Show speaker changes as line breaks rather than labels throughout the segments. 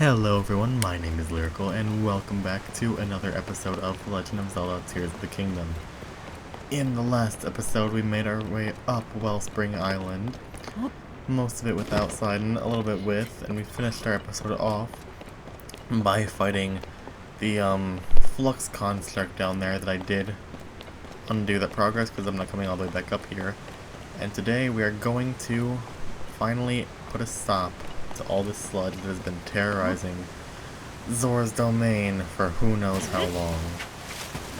Hello everyone, my name is Lyrical, and welcome back to another episode of Legend of Zelda Tears of the Kingdom. In the last episode, we made our way up Wellspring Island, most of it without side and a little bit with, and we finished our episode off by fighting the flux construct down there that I did undo that progress because I'm not coming all the way back up here. And today we are going to finally put a stop to all this sludge that has been terrorizing Zora's domain for who knows how long.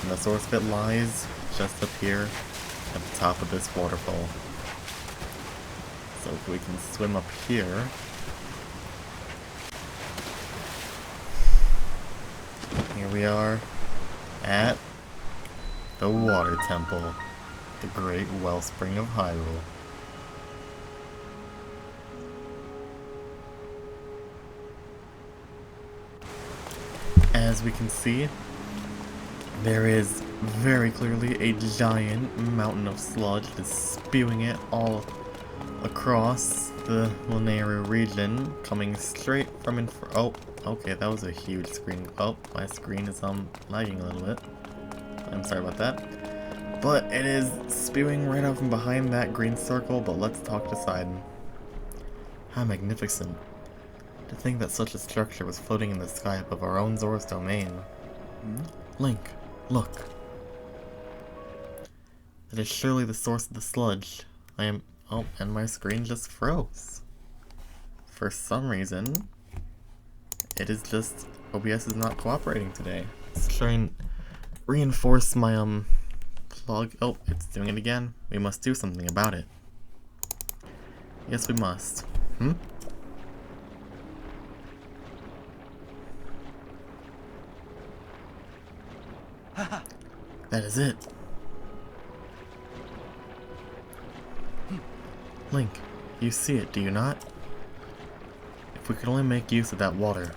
And the source of it lies just up here at the top of this waterfall. So if we can swim up here. Here we are at the Water Temple, the great wellspring of Hyrule. As we can see, there is very clearly a giant mountain of sludge that's spewing it all across the Lanayru region, coming straight from in front. Oh, okay, that was a huge screen. Oh, my screen is lagging a little bit. I'm sorry about that. But it is spewing right out from behind that green circle, but let's talk to Sidon. How magnificent. To think that such a structure was floating in the sky above our own Zora's domain. Link, look. That is surely the source of the sludge. Oh, and my screen just froze. For some reason, it is just, OBS is not cooperating today. Let's try and reinforce my, plug. Oh, it's doing it again. We must do something about it. Yes, we must. That is it. Link, you see it, do you not? If we could only make use of that water.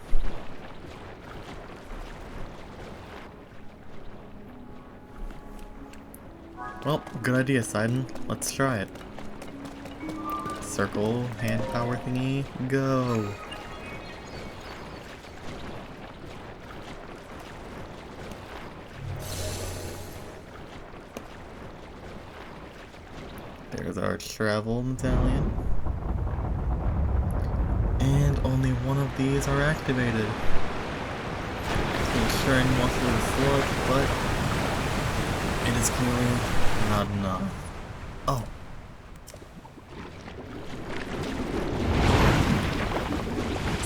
Well, good idea, Sidon. Let's try it. Circle, hand power thingy, go! There's our travel medallion. And only one of these are activated. Ensuring most of the sludge, but it is clearly not enough. Oh.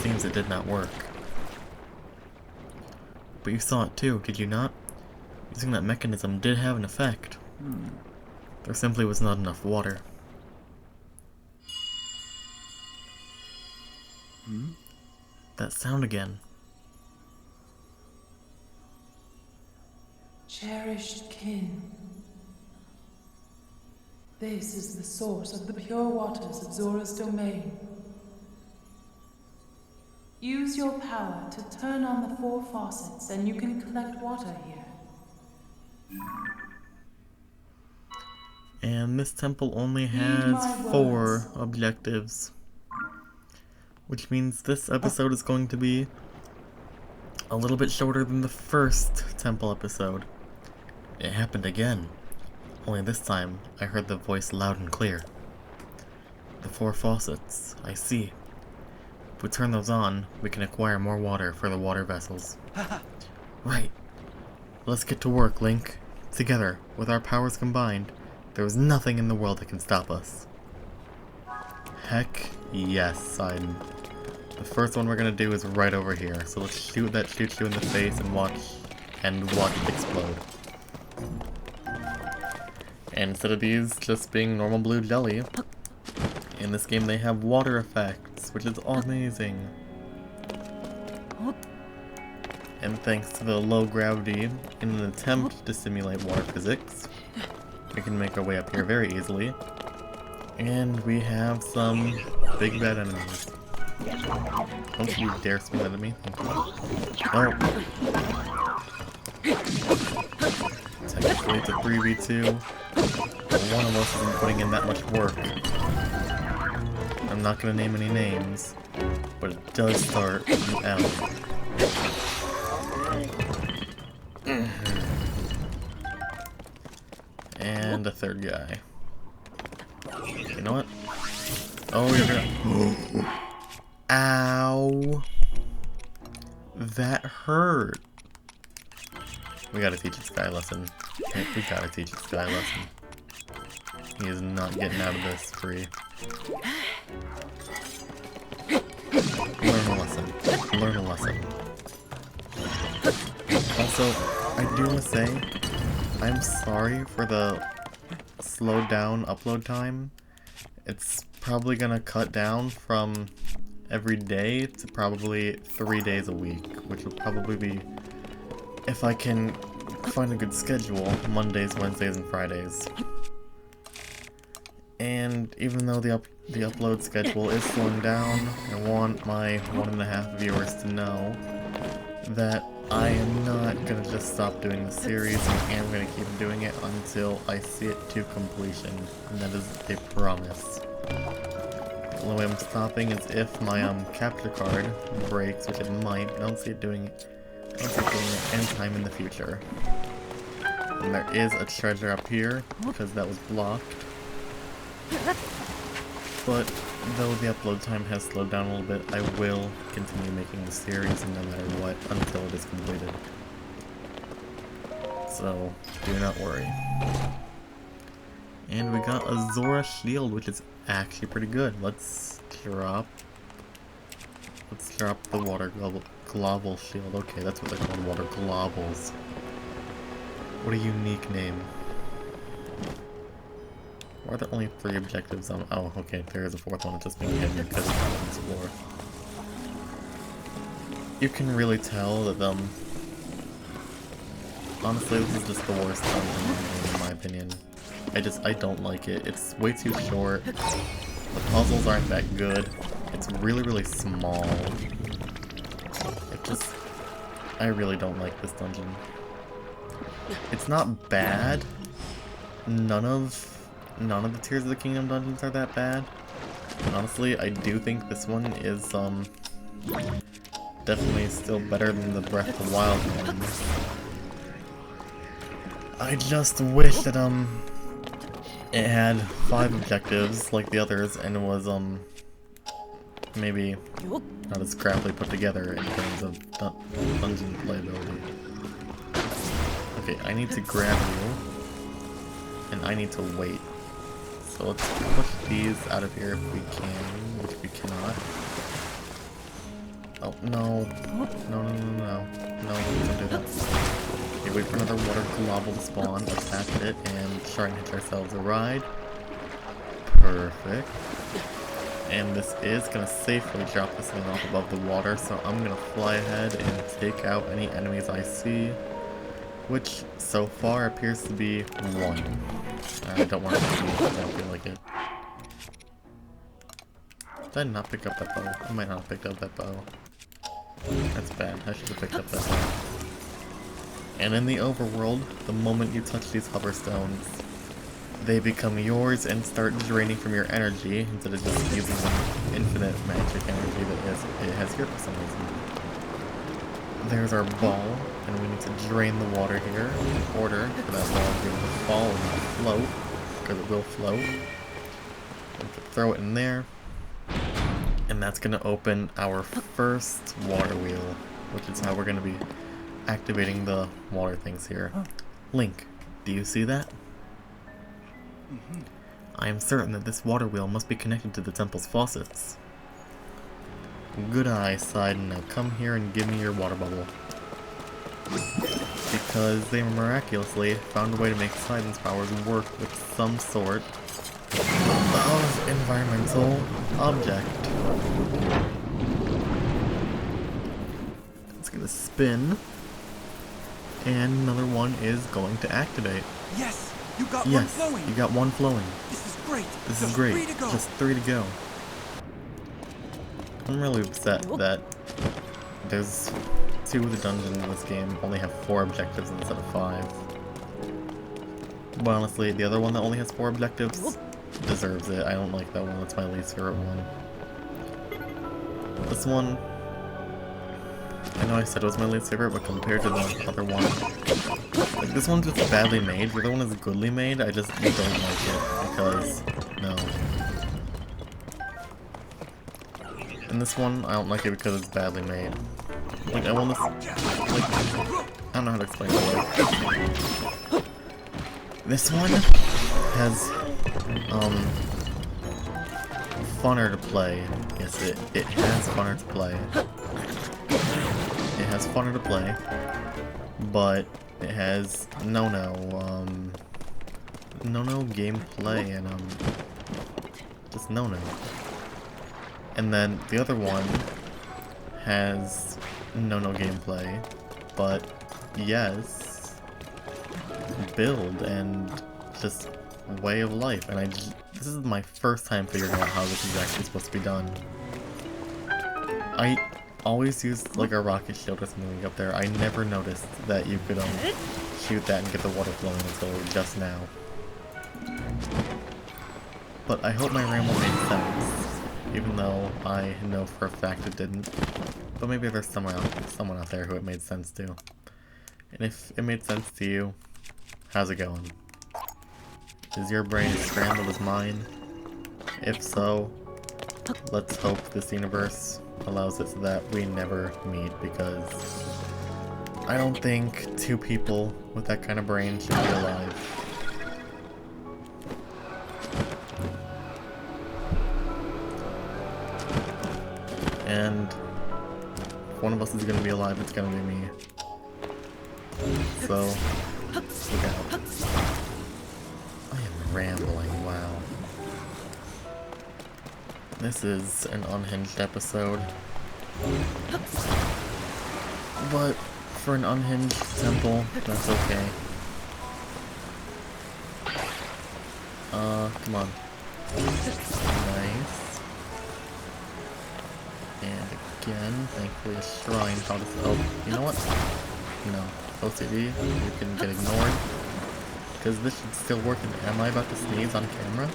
Seems it did not work. But you saw it too, did you not? Using that mechanism did have an effect. There simply was not enough water. That sound again.
Cherished kin. This is the source of the pure waters of Zora's domain. Use your power to turn on the 4 faucets and you can collect water here.
And this temple only has 4 objectives. Which means this episode is going to be a little bit shorter than the first temple episode. It happened again. Only this time, I heard the voice loud and clear. The 4 faucets, I see. If we turn those on, we can acquire more water for the water vessels. Right. Let's get to work, Link. Together, with our powers combined, there is nothing in the world that can stop us. Heck yes, Sidon. The first one we're gonna do is right over here, so let's shoot that shoots you in the face and watch it explode. And instead of these just being normal blue jelly, in this game they have water effects, which is amazing. And thanks to the low gravity, in an attempt to simulate water physics, we can make our way up here very easily. And we have some big bad enemies. Don't you dare swing that at me. Thank you. Oh. Technically it's a 3v2. But one of us isn't putting in that much work. I'm not gonna name any names. but it does start with L. And a third guy. You know what? Oh, you're gonna... Ow! That hurt! We gotta teach this guy a lesson. We gotta teach this guy a lesson. He is not getting out of this free. Learn a lesson. Learn a lesson. Also, I do want to say, I'm sorry for the slowed down upload time. It's probably gonna cut down from every day to probably 3 days a week, which will probably be, if I can find a good schedule, Mondays, Wednesdays, and Fridays. And even though the upload schedule is slowing down, I want my 1.5 viewers to know that I am not gonna just stop doing the series. I am gonna keep doing it until I see it to completion, and that is a promise. The only way I'm stopping is if my capture card breaks, which it might. I don't see it doing it. I don't see it doing it anytime in the future. And there is a treasure up here because that was blocked. But though the upload time has slowed down a little bit, I will continue making the series no matter what until it is completed. So do not worry. And we got a Zora shield, which is actually pretty good. Let's drop the water global shield. Okay, that's what they're called, water globals. What a unique name. Why are there only 3 objectives on? Oh, okay, there is a 4th one. It's just being hidden because it's on this floor. You can really tell that honestly, this is just the worst dungeon in my opinion. I don't like it. It's way too short. The puzzles aren't that good. It's really, really small. I really don't like this dungeon. It's not bad. None of the Tears of the Kingdom dungeons are that bad. And honestly, I do think this one is definitely still better than the Breath of the Wild ones. I just wish that it had 5 objectives like the others and it was maybe not as crappily put together in terms of dungeon playability. Okay, I need to grab you and I need to wait. So let's push these out of here if we can, which we cannot. Oh, no. No, don't do that. Okay, wait for another water global to spawn, attack it, and try and hitch ourselves a ride. Perfect. And this is going to safely drop this thing off above the water, so I'm going to fly ahead and take out any enemies I see, which so far appears to be 1. I don't want to see it, I don't feel like it. Did I not pick up that bow? I might not have picked up that bow. That's bad, I should have picked up that bow. And in the overworld, the moment you touch these hover stones, they become yours and start draining from your energy instead of just using the infinite magic energy that it has here for some reason. There's our ball, and we need to drain the water here in order for that ball to be able to fall and float, because it will float. We can throw it in there, and that's going to open our first water wheel, which is how we're going to be activating the water things here. Link, do you see that? I am certain that this water wheel must be connected to the temple's faucets. Good eye, Sidon. Now come here and give me your water bubble. Because they miraculously found a way to make Sidon's powers work with some sort of environmental object. It's gonna spin. And another one is going to activate.
Yes! You got one flowing!
You got one flowing.
This is great!
This is great.
3 to go.
Just 3 to go. I'm really upset that there's 2 of the dungeons in this game only have 4 objectives instead of 5. But honestly, the other one that only has 4 objectives deserves it. I don't like that one. That's my least favorite one. This one, I know I said it was my least favorite, but compared to the other one, like this one's just badly made. The other one is goodly made. I just don't like it because no. And this one, I don't like it because it's badly made. Like I want this, like I don't know how to explain it. Like, this one has funner to play. Yes, it has funner to play. It has funner to play, but it has no gameplay and just no. And then the other one has no gameplay, but yes, build and just way of life. And this is my first time figuring out how this is actually supposed to be done. I always use like a rocket shield or something up there. I never noticed that you could shoot that and get the water flowing until just now. But I hope my ramble made sense, even though I know for a fact it didn't. But maybe there's someone out there who it made sense to. And if it made sense to you, how's it going? Is your brain as scrambled as mine? If so, let's hope this universe allows it so that we never meet, because I don't think two people with that kind of brain should be alive. And if one of us is gonna be alive, it's gonna be me. So, look out. I am rambling, wow. This is an unhinged episode. But for an unhinged temple, that's okay. Come on. Nice. And again, thankfully a shrine taught us. Oh, you know what? No. OCD, you can get ignored. Because this should still work. Am I about to sneeze on camera?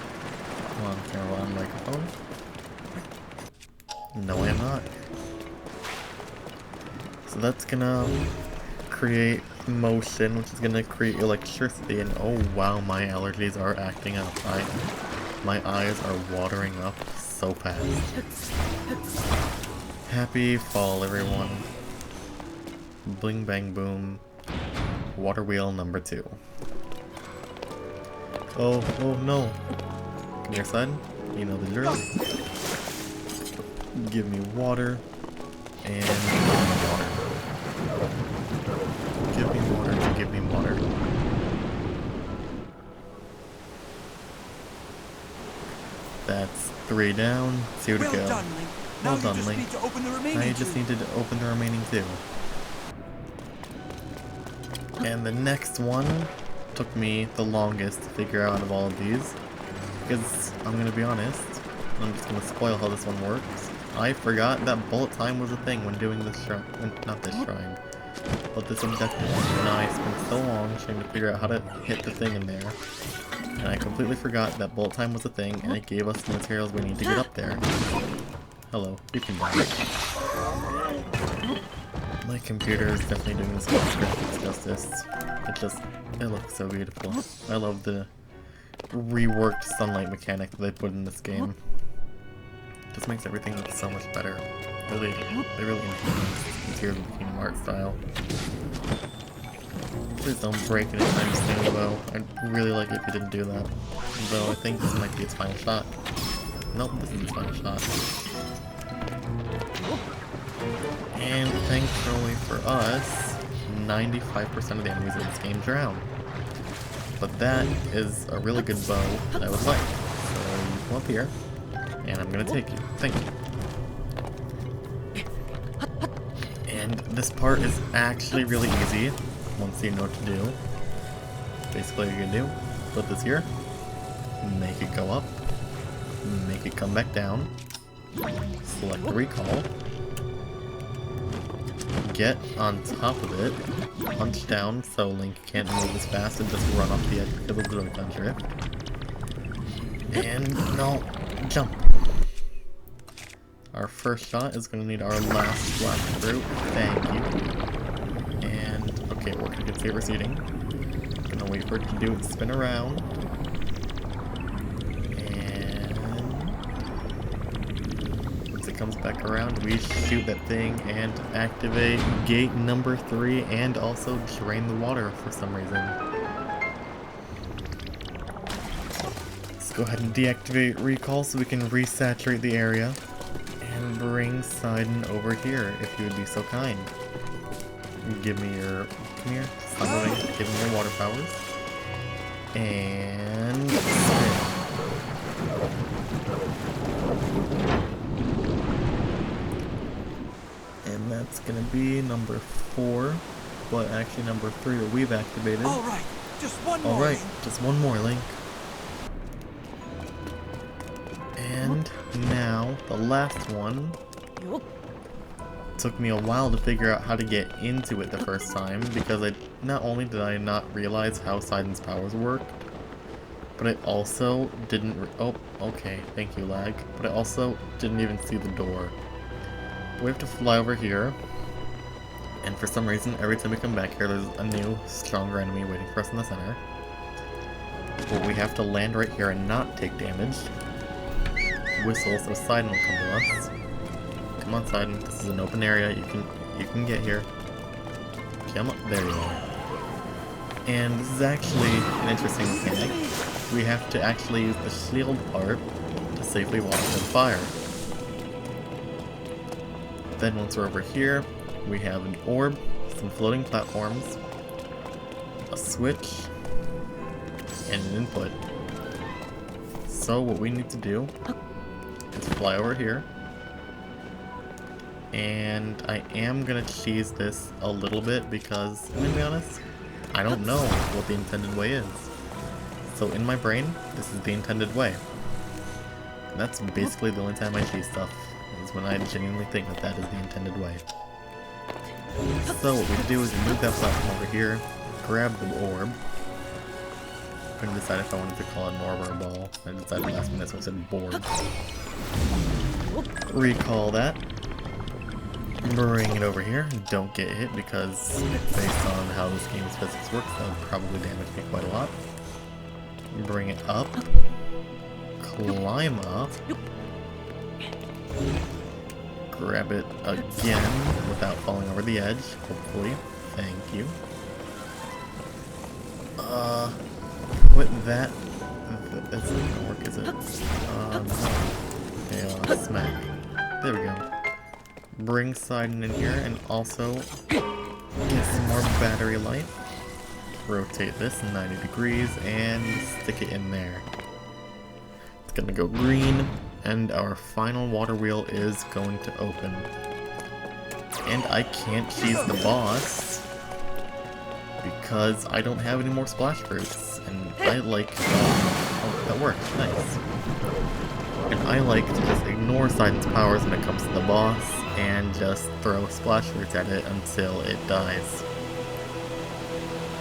Well, on camera, on microphone? No, I am not. So that's gonna create motion, which is gonna create electricity, and oh wow, my allergies are acting up. My eyes are watering up so fast. Happy fall, everyone. Bling bang boom. Water wheel number 2. Oh no. Come here, son. You know the drill. Give me water. And water. Give me water to give me water. That's 3 down, 2 to go. Well done, Link. Now you just need to open the remaining 2. And the next one took me the longest to figure out of all of these. Because, I'm gonna be honest, I'm just gonna spoil how this one works. I forgot that bullet time was a thing when doing this shrine. Not this shrine, but this objective. And I spent so long trying to figure out how to hit the thing in there. And I completely forgot that bullet time was a thing, and it gave us the materials we need to get up there. Hello, you can die. My computer is definitely doing this graphics justice. It looks so beautiful. I love the reworked sunlight mechanic that they put in this game. It just makes everything look so much better. They really enhance the Tears of the Kingdom art style. Please don't break it anytime soon, though. I'd really like it if you didn't do that. Though I think this might be its final shot. Nope, this is its final shot. And thankfully for us, 95% of the enemies in this game drown. But that is a really good bow that I would like. So you come up here, and I'm gonna take you. Thank you. And this part is actually really easy once you know what to do. Basically what you're gonna do, put this here, make it go up, make it come back down, select the recall, get on top of it, punch down so Link can't move as fast and just run off the edge because of the Rotan drift. And no, jump. Our first shot is going to need our last splash fruit. Thank you. And, okay, we're going to see it receding. Gonna wait for it to do its spin around. And once it comes back around, we shoot that thing and activate gate number 3 and also drain the water for some reason. Let's go ahead and deactivate recall so we can resaturate the area. And bring Sidon over here, if you would be so kind. Give me your... Come here. Stop moving. Give me your water powers. And... spin. And that's gonna be number 4. But actually number 3 that we've activated.
Alright, just one more.
Alright, just one more, Link. And now, the last one. Took me a while to figure out how to get into it the first time, because not only did I not realize how Sidon's powers worked, but I also didn't oh, okay, thank you, lag. But I also didn't even see the door. We have to fly over here, and for some reason, every time we come back here, there's a new, stronger enemy waiting for us in the center. But we have to land right here and not take damage. Whistle so Sidon will come to us. Come on, Sidon. This is an open area. You can get here. Come on. There you are. And this is actually an interesting mechanic. We have to actually use the shield part to safely walk through fire. Then once we're over here, we have an orb, some floating platforms, a switch, and an input. So what we need to do is fly over here. And I am gonna cheese this a little bit because, I'm gonna be honest, I don't know what the intended way is. So in my brain, this is the intended way. And that's basically the only time I cheese stuff, is when I genuinely think that that is the intended way. So what we do is we move that platform over here, grab the orb. I'm gonna decide if I wanted to call it an orb or a ball. I decided last minute, so I said board. Recall that. Bring it over here. Don't get hit because based on how this game's physics works, that would probably damage me quite a lot. Bring it up. Climb up. Grab it again without falling over the edge, hopefully. Thank you. Put that... That's not gonna work, is it? Okay, smack. There we go. Bring Sidon in here and also get some more battery life. Rotate this 90 degrees and stick it in there. It's gonna go green and our final water wheel is going to open. And I can't cheese the boss because I don't have any more splash fruits. And I like... oh, that worked. Nice. And I like to just ignore Sidon's powers when it comes to the boss and just throw splash fruits at it until it dies.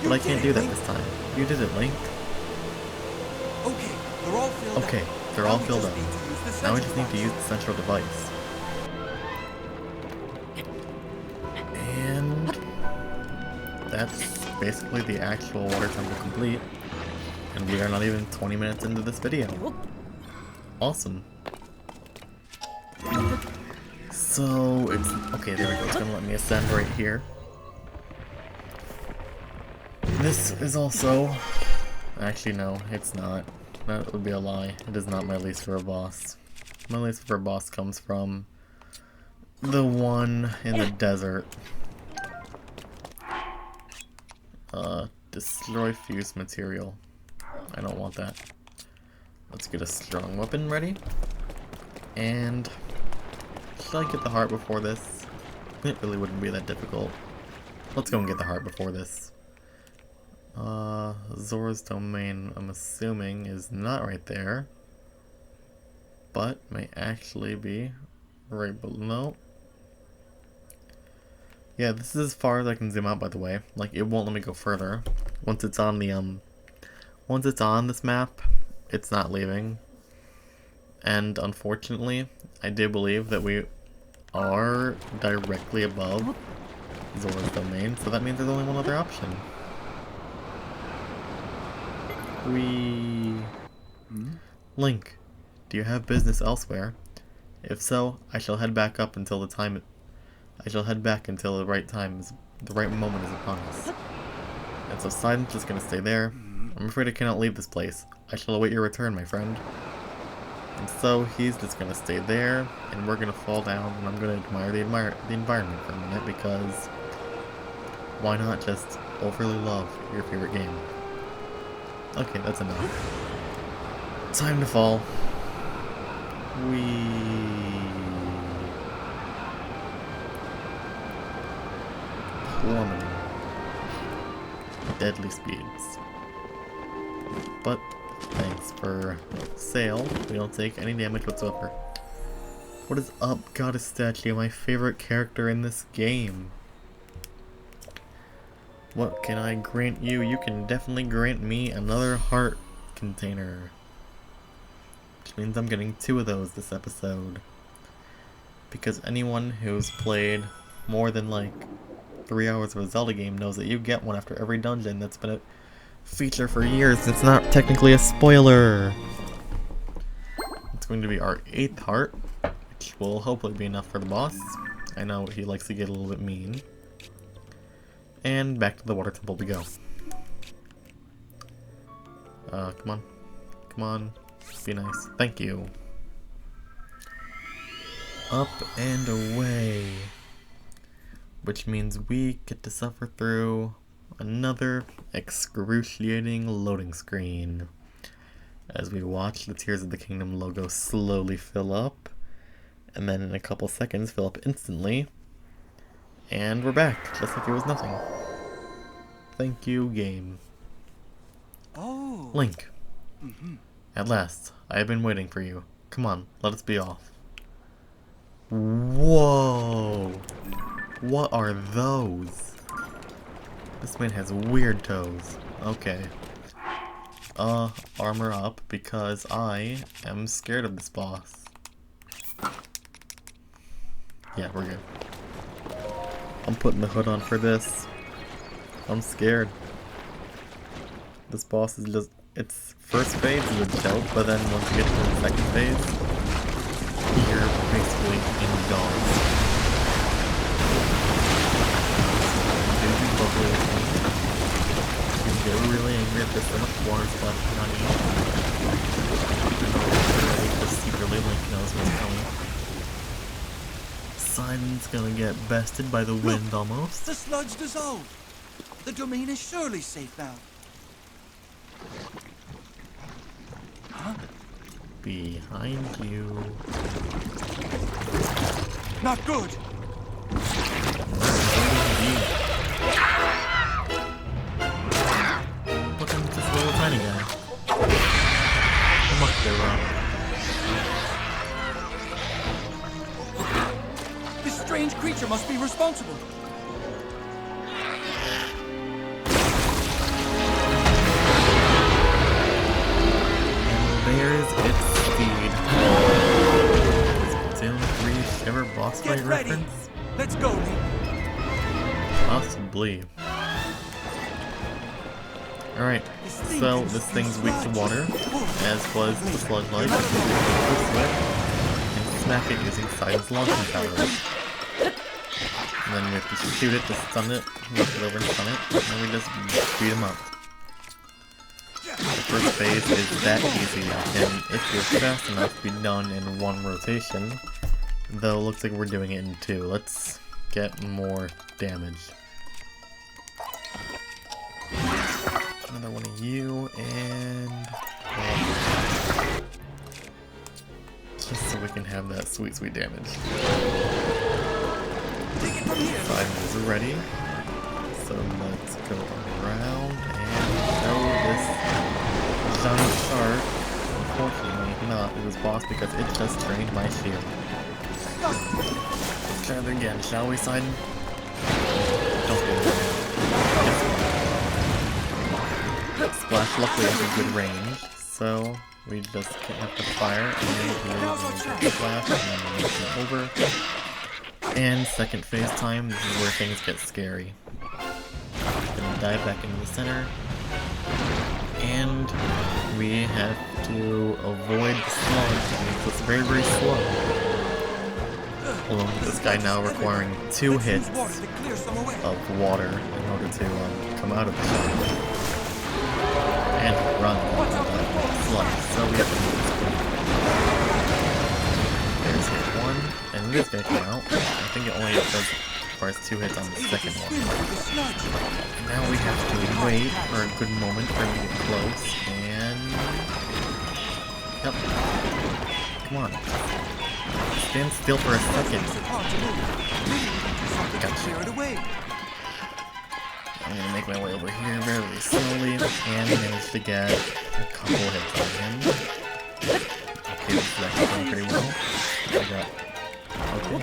But I can't do that this time. You did it, Link.
Okay, they're all filled up.
Okay, they're all filled up. Now we just need to use the central device. And that's basically the actual water temple complete. And we are not even 20 minutes into this video. Awesome. So, it's... okay, there we go. It's gonna let me ascend right here. This is also... actually, no, it's not. That would be a lie. It is not my least favorite boss. My least favorite boss comes from the one in the desert. Destroy fused material. I don't want that. Let's get a strong weapon ready. And should I get the heart before this? It really wouldn't be that difficult. Let's go and get the heart before this. Zora's domain, I'm assuming, is not right there. But may actually be right below. Yeah, this is as far as I can zoom out, by the way. Like, it won't let me go further. Once it's on the, once it's on this map, it's not leaving. And unfortunately, I do believe that we are directly above Zora's domain, so that means there's only one other option. Link, do you have business elsewhere? If so, I shall head back until the right moment is upon us. And so Sidon's just gonna stay there. I'm afraid I cannot leave this place. I shall await your return, my friend. And so he's just gonna stay there, and we're gonna fall down, and I'm gonna admire the environment for a minute, because why not just overly love your favorite game? Okay, that's enough. Time to fall. Plummeting. Deadly speeds. But thanks for Sail, we don't take any damage whatsoever. What is up, Goddess Statue, my favorite character in this game? What can I grant you? You can definitely grant me another heart container. Which means I'm getting 2 of those this episode. Because anyone who's played more than like 3 hours of a Zelda game knows that you get one after every dungeon. That's been a feature for years. It's not technically a spoiler. It's going to be our 8th heart, which will hopefully be enough for the boss. I know he likes to get a little bit mean. And back to the water temple we go. Come on. Come on. Be nice. Thank you. Up and away. Which means we get to suffer through another excruciating loading screen. As we watch the Tears of the Kingdom logo slowly fill up. And then in a couple seconds fill up instantly. And we're back, just like it was nothing. Thank you, game.
Oh.
Link. At last, I have been waiting for you. Come on, let us be off. Whoa! What are those? This man has weird toes. Okay. Armor up, because I am scared of this boss. Yeah, we're good. I'm putting the hood on for this. I'm scared. This boss is just... its first phase is a joke, but then once you get to the second phase, you're basically in dogs. Dude, you bubbly. You get really angry if there's so much water splashing on you. Just secretly Link knows what's coming. Sidon's gonna get bested by the wind almost.
The sludge dissolved. The domain is surely safe now. Huh?
Behind you.
Not good.
Look at this little tiny guy. How much they run?
This strange creature must be responsible.
There's its speed. Splatoon 3 Shiver boss fight
Get ready.
reference?
Let's go, Link.
Possibly. Alright, so this thing's weak to water, as was the sludge light, and smack it using Sidon's launching powers. And then we have to shoot it to stun it, knock it over and stun it, and then we just beat him up. The first phase is that easy, and if you're fast enough, be done in 1 rotation. Though it looks like we're doing it in 2. Let's get more damage. Another one of you, and... just so we can have that sweet, sweet damage. Sidon is ready. So let's go around and show this giant shark. Unfortunately not. It was boss because it just drained my shield. Let's try that again, shall we, Sidon? Don't do it. Splash luckily has a good range, so we just have to fire, and then we flash, and then we move it over. And second phase time, this is where things get scary. Gonna dive back into the center, and we have to avoid the sludge. It's very, very slow. Along with this guy now requiring 2 hits of water in order to come out of the sludge. And run sludge. So we have to move this quick. There's hit 1, and it is going to come out. I think it only requires 2 hits on the second one. And now we have to wait for a good moment for him to get close, and... Yep. Come on. Stand still for a second. Gotcha. I'm gonna make my way over here very slowly, and manage to get a couple hits on him. Okay, this is actually going pretty well. I got... Okay.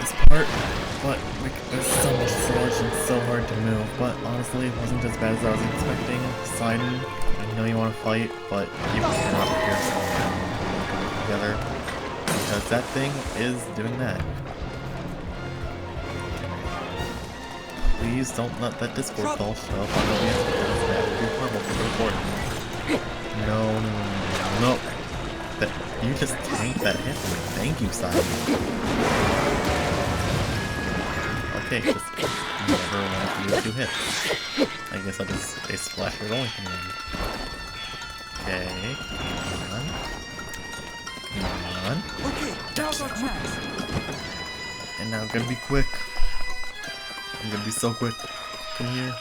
This part, but there's so much sludge and so hard to move, but honestly, it wasn't as bad as I was expecting. Sidon, I know you want to fight, but you cannot pierce them together, because that thing is doing that. Please don't let that Discord call show up on the because that would be horrible for the recording. No. You just tanked that hit. Thank you, Simon. Okay, just never want to use 2 hits. I guess that is a splash or only thing then. Okay, come on.
Okay, now's our chance.
And now I'm gonna be quick. I'm gonna be so quick. Come here.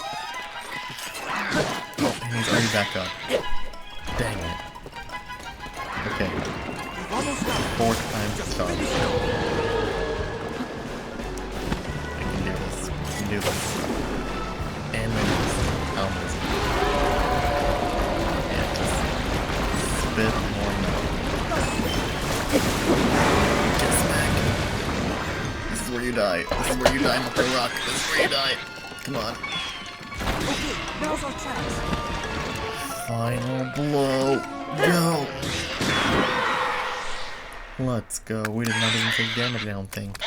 Oh, and he's already back up. Dang it. Okay. 4 times the charge. I can do this. I can do this. And then just and just spit more milk. Get smacked. This is where you die. This is where you die, Mr. Rock. This is where you die. Come on.
Okay, now's our chance.
Final blow. Go. Let's go. We did not even take damage, I don't think.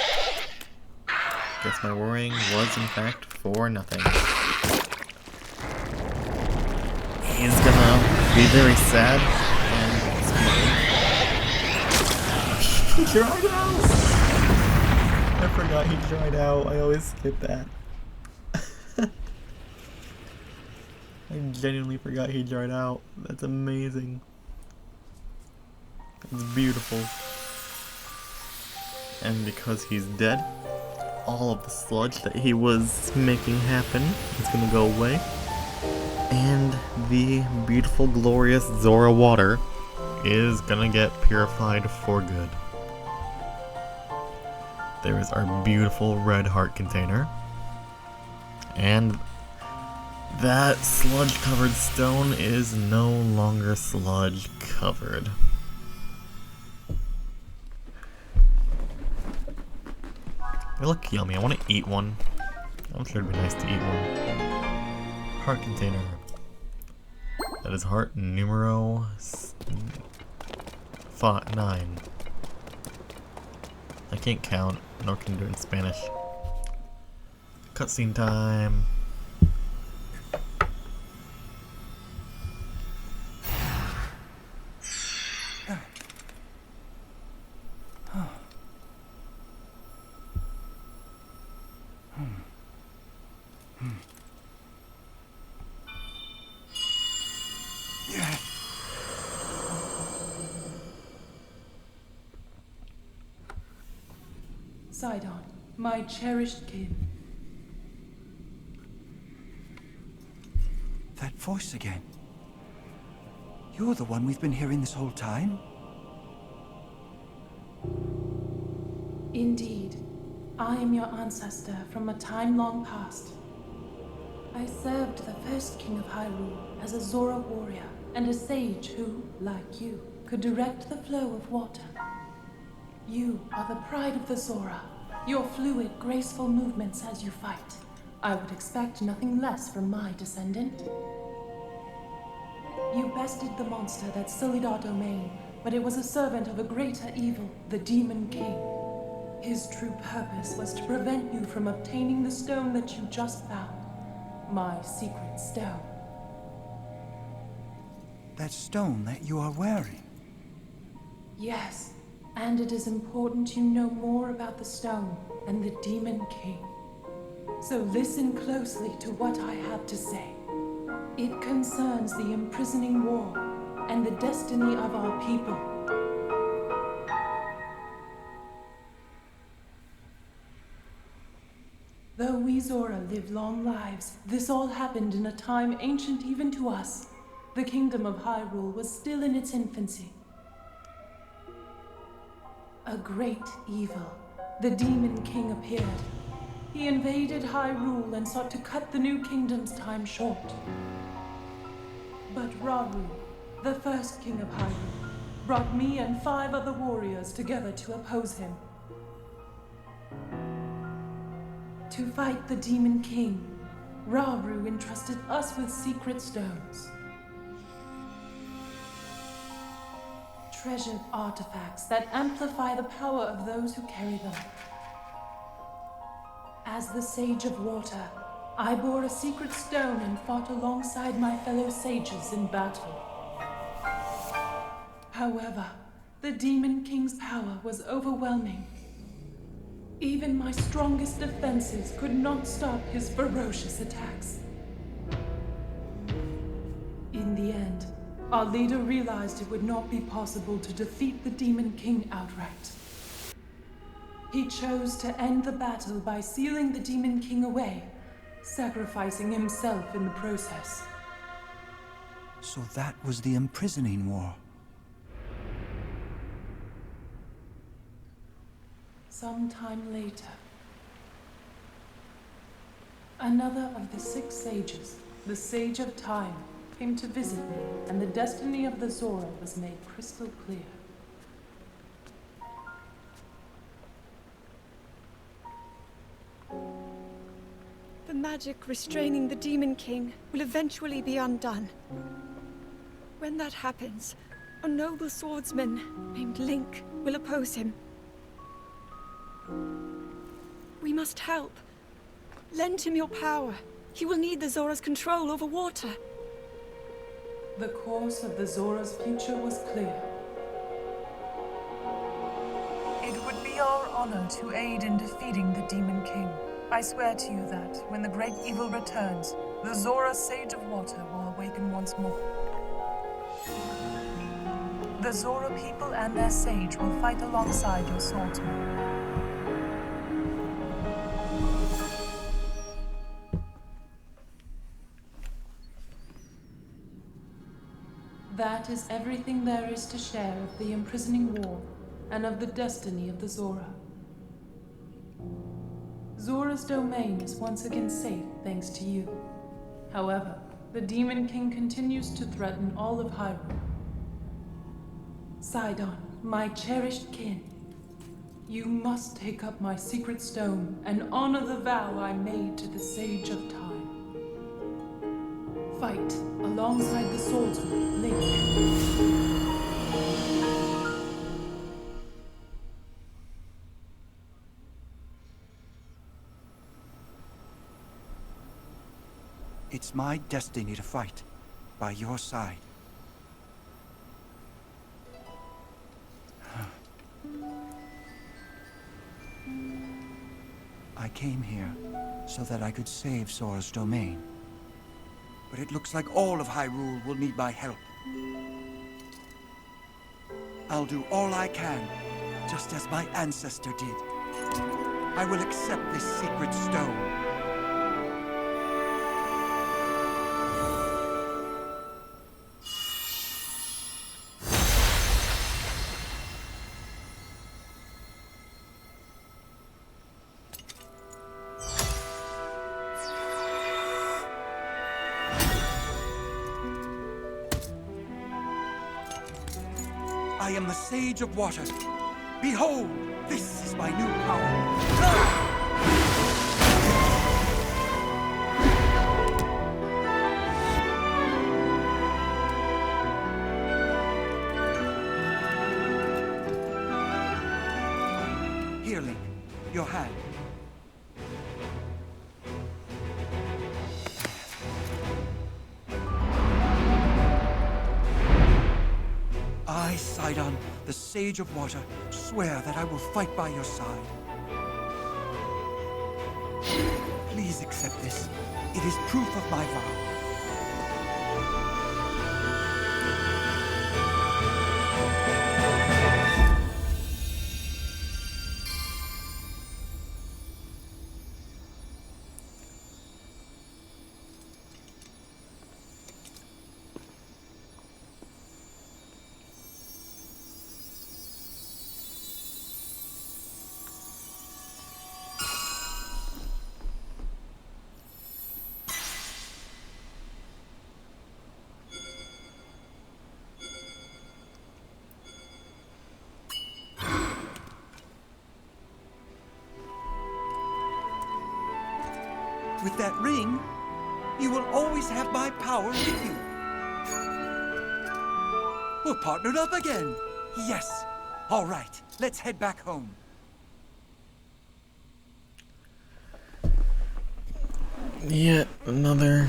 Guess my worrying was in fact for nothing. He's gonna be very sad and smart. He dried out! I forgot he dried out. I always skip that. I genuinely forgot he dried out. That's amazing. It's beautiful. And because he's dead, all of the sludge that he was making happen is gonna go away. And the beautiful, glorious Zora water is gonna get purified for good. There is our beautiful red heart container. And that sludge-covered stone is no longer sludge-covered. They look yummy. I want to eat one. I'm sure it'd be nice to eat one. Heart container. That is heart numero 9. I can't count, nor can do it in Spanish. Cutscene time.
Sidon, my cherished kin.
That voice again. You're the one we've been hearing this whole time?
Indeed. I am your ancestor from a time long past. I served the first king of Hyrule as a Zora warrior and a sage who, like you, could direct the flow of water. You are the pride of the Zora, your fluid, graceful movements as you fight. I would expect nothing less from my descendant. You bested the monster that sullied our domain, but it was a servant of a greater evil, the Demon King. His true purpose was to prevent you from obtaining the stone that you just found. My secret stone.
That stone that you are wearing?
Yes, and it is important you know more about the stone and the Demon King. So listen closely to what I have to say. It concerns the imprisoning war and the destiny of our people. Though we Zora live long lives, this all happened in a time ancient even to us. The kingdom of Hyrule was still in its infancy. A great evil, the Demon King, appeared. He invaded Hyrule and sought to cut the new kingdom's time short. But Rauru, the first king of Hyrule, brought me and 5 other warriors together to oppose him. To fight the Demon King, Rauru entrusted us with secret stones. Treasured artifacts that amplify the power of those who carry them. As the Sage of Water, I bore a secret stone and fought alongside my fellow sages in battle. However, the Demon King's power was overwhelming. Even my strongest defenses could not stop his ferocious attacks. In the end, our leader realized it would not be possible to defeat the Demon King outright. He chose to end the battle by sealing the Demon King away, sacrificing himself in the process.
So that was the imprisoning war.
Sometime later, another of the 6 sages, the Sage of Time, came to visit me, and the destiny of the Zora was made crystal clear.
The magic restraining the Demon King will eventually be undone. When that happens, a noble swordsman named Link will oppose him. We must help. Lend him your power. He will need the Zora's control over water.
The course of the Zora's future was clear. It would be our honor to aid in defeating the Demon King. I swear to you that, when the great evil returns, the Zora Sage of Water will awaken once more. The Zora people and their sage will fight alongside your swordsman. That is everything there is to share of the imprisoning war and of the destiny of the Zora. Zora's domain is once again safe thanks to you. However, the Demon King continues to threaten all of Hyrule. Sidon, my cherished kin, you must take up my secret stone and honor the vow I made to the Sage of Time. Fight alongside the swordsman, Link.
It's my destiny to fight by your side. I came here so that I could save Zora's domain. But it looks like all of Hyrule will need my help. I'll do all I can, just as my ancestor did. I will accept this secret stone. I am the Sage of Water. Behold, this is my new power. Sidon, the Sage of Water, swear that I will fight by your side. Please accept this. It is proof of my vow. With that ring, you will always have my power with you. We're partnered up again. Yes. All right, let's head back home.
Yet another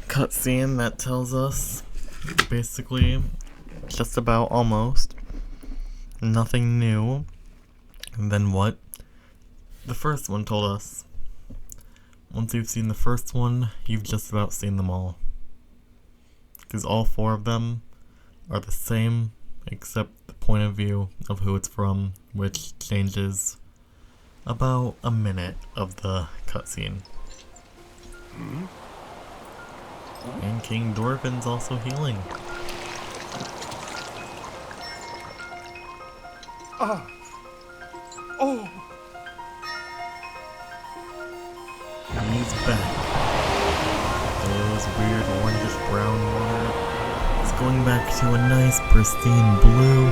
cutscene that tells us basically just about almost nothing new than what the first one told us. Once you've seen the first one, you've just about seen them all. Because all four of them are the same, except the point of view of who it's from, which changes about a minute of the cutscene. And King Dorfin's also healing.
Oh!
He's back. Those weird orangish brown water is going back to a nice pristine blue.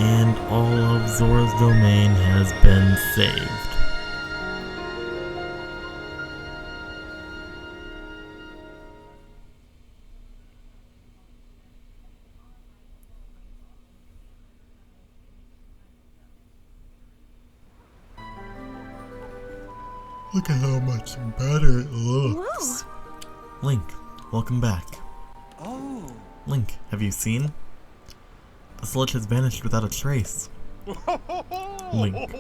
And all of Zora's domain has been saved. Look at how much better it looks. Whoa. Link, welcome back.
Oh.
Link, have you seen? The sludge has vanished without a trace. Link,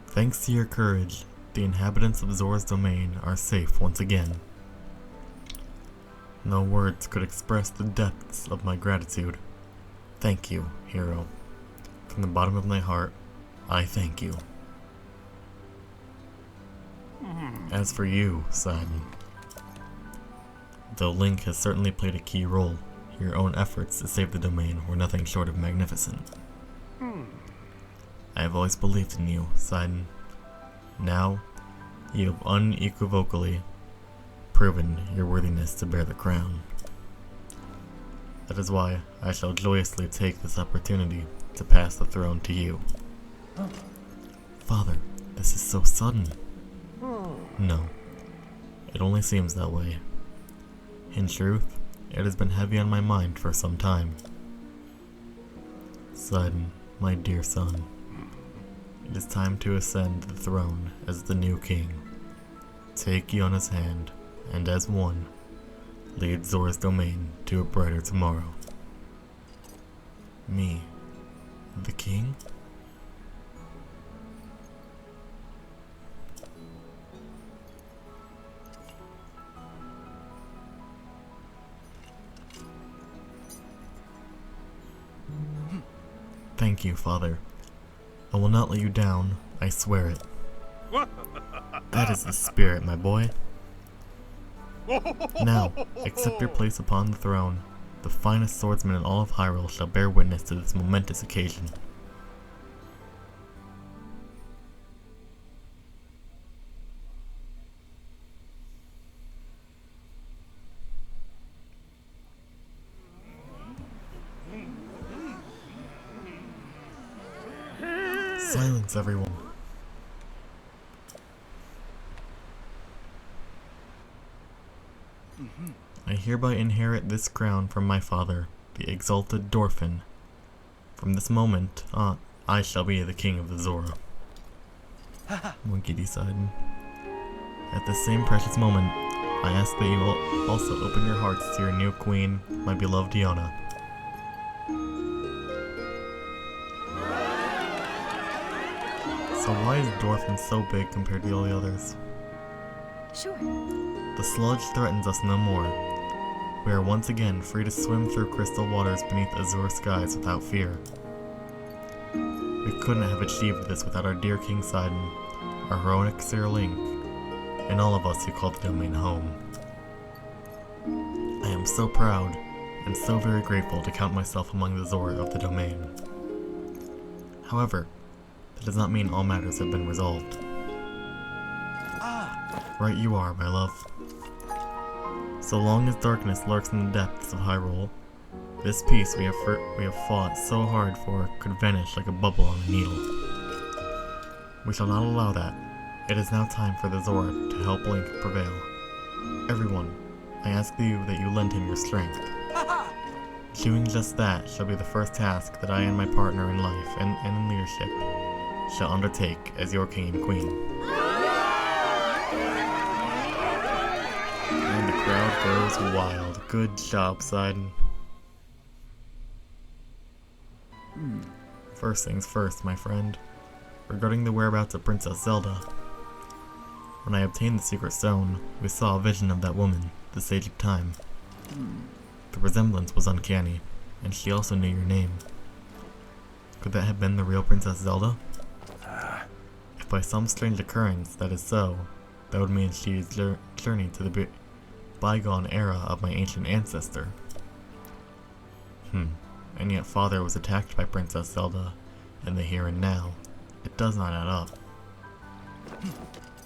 thanks to your courage, the inhabitants of Zora's domain are safe once again. No words could express the depths of my gratitude. Thank you, hero. From the bottom of my heart, I thank you. As for you, Sidon, though Link has certainly played a key role, your own efforts to save the domain were nothing short of magnificent. I have always believed in you, Sidon. Now, you have unequivocally proven your worthiness to bear the crown. That is why I shall joyously take this opportunity to pass the throne to you. Father, this is so sudden. No, it only seems that way. In truth, it has been heavy on my mind for some time. Sidon, my dear son, it is time to ascend the throne as the new king. Take Yona's hand, and as one, lead Zora's domain to a brighter tomorrow. Me, the king? Thank you, Father. I will not let you down, I swear it. That is the spirit, my boy. Now, accept your place upon the throne. The finest swordsman in all of Hyrule shall bear witness to this momentous occasion. Silence, everyone. I hereby inherit this crown from my father, the exalted Dorfin. From this moment on, I shall be the king of the Zora. Monkey decided. At this same precious moment, I ask that you will also open your hearts to your new queen, my beloved Yona. So why is Dorfin so big compared to all the others?
Sure.
The sludge threatens us no more. We are once again free to swim through crystal waters beneath azure skies without fear. We couldn't have achieved this without our dear King Sidon, our heroic Sir Link, and all of us who call the domain home. I am so proud and so very grateful to count myself among the Zora of the domain. However, that does not mean all matters have been resolved. Right you are, my love. So long as darkness lurks in the depths of Hyrule, this peace we have fought so hard for could vanish like a bubble on a needle. We shall not allow that. It is now time for the Zora to help Link prevail. Everyone, I ask you that you lend him your strength. Doing just that shall be the first task that I and my partner in life and in leadership shall undertake as your king and queen. And the crowd goes wild. Good job, Sidon. First things first, my friend. Regarding the whereabouts of Princess Zelda. When I obtained the secret stone, we saw a vision of that woman, the Sage of Time. The resemblance was uncanny, and she also knew your name. Could that have been the real Princess Zelda? If by some strange occurrence that is so, that would mean she is journeyed to the bygone era of my ancient ancestor. And yet Father was attacked by Princess Zelda in the here and now. It does not add up.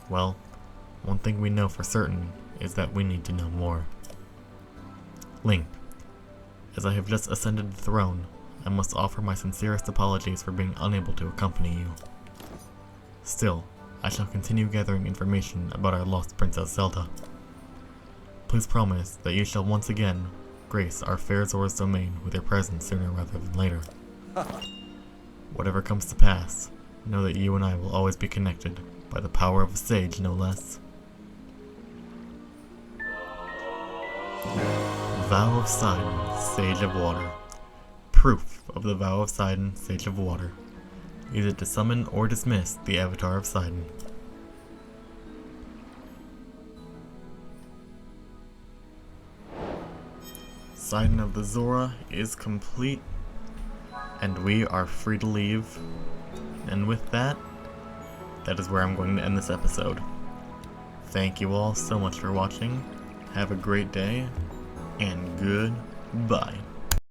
Well, one thing we know for certain is that we need to know more. Link, as I have just ascended the throne, I must offer my sincerest apologies for being unable to accompany you. Still, I shall continue gathering information about our lost Princess Zelda. Please promise that you shall once again grace our fair Zora's domain with your presence sooner rather than later. Whatever comes to pass, know that you and I will always be connected by the power of a sage, no less. Vow of Sidon, Sage of Water. Proof of the Vow of Sidon, Sage of Water. Use it to summon or dismiss the Avatar of Sidon. Sidon of the Zora is complete, and we are free to leave. And with that, that is where I'm going to end this episode. Thank you all so much for watching. Have a great day, and goodbye.